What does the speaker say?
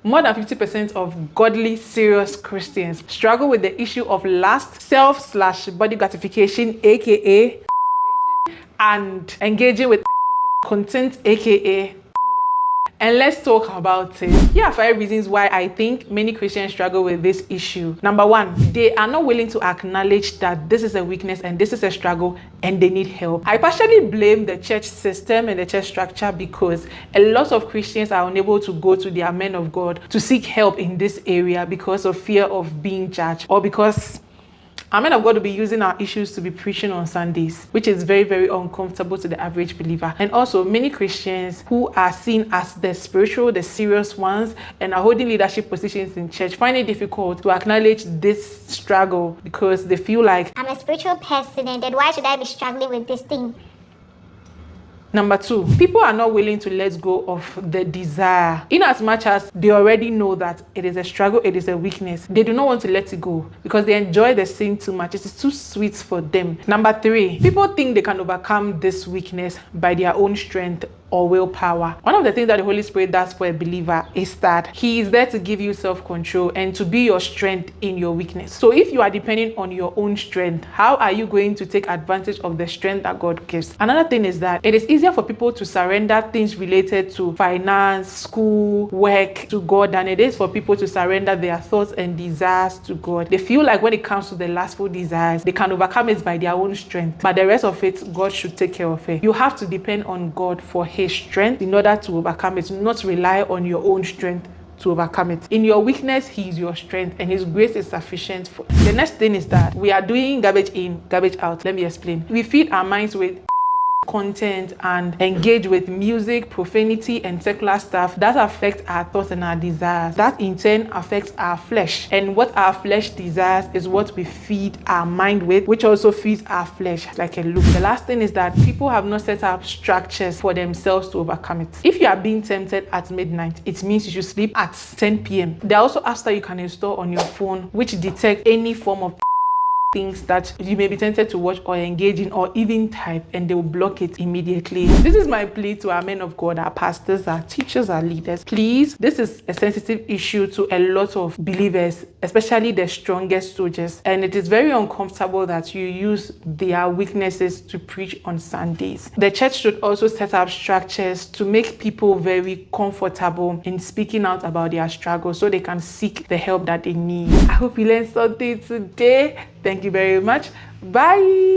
More than 50% of godly, serious Christians struggle with the issue of lust, self/body gratification, aka, and engaging with content, aka. And let's talk about it. Here are 5 reasons why I think many Christians struggle with this issue. Number 1, they are not willing to acknowledge that this is a weakness and this is a struggle and they need help. I partially blame the church system and the church structure because a lot of Christians are unable to go to their men of God to seek help in this area because of fear of being judged, or because our men of God will be using our issues to be preaching on Sundays, which is very, very uncomfortable to the average believer. And also, many Christians who are seen as the spiritual, the serious ones, and are holding leadership positions in church find it difficult to acknowledge this struggle because they feel like, I'm a spiritual person, and then why should I be struggling with this thing? Number 2, people are not willing to let go of the desire. In as much as they already know that it is a struggle, it is a weakness, they do not want to let it go because they enjoy the sin too much. It is too sweet for them. Number 3, people think they can overcome this weakness by their own strength or willpower. One of the things that the Holy Spirit does for a believer is that He is there to give you self-control and to be your strength in your weakness. So if you are depending on your own strength, how are you going to take advantage of the strength that God gives? Another thing is that it is easier for people to surrender things related to finance, school, work to God than it is for people to surrender their thoughts and desires to God. They feel like when it comes to the lustful desires, they can overcome it by their own strength, but the rest of it, God should take care of it. You have to depend on God for His strength in order to overcome it, not rely on your own strength to overcome it. In your weakness, He is your strength and His grace is sufficient for. The next thing is that we are doing garbage in, garbage out. Let me explain. We feed our minds with content and engage with music, profanity, and secular stuff that affects our thoughts and our desires. That in turn affects our flesh. And what our flesh desires is what we feed our mind with, which also feeds our flesh like a loop. The last thing is that people have not set up structures for themselves to overcome it. If you are being tempted at midnight, it means you should sleep at 10 p.m. There are also apps that you can install on your phone which detect any form of things that you may be tempted to watch or engage in or even type, and they will block it immediately. This is my plea to our men of God, our pastors, our teachers, our leaders. Please, this is a sensitive issue to a lot of believers, especially the strongest soldiers, and it is very uncomfortable that you use their weaknesses to preach on Sundays. The church should also set up structures to make people very comfortable in speaking out about their struggles so they can seek the help that they need. I hope you learned something today. Thank you very much. Bye.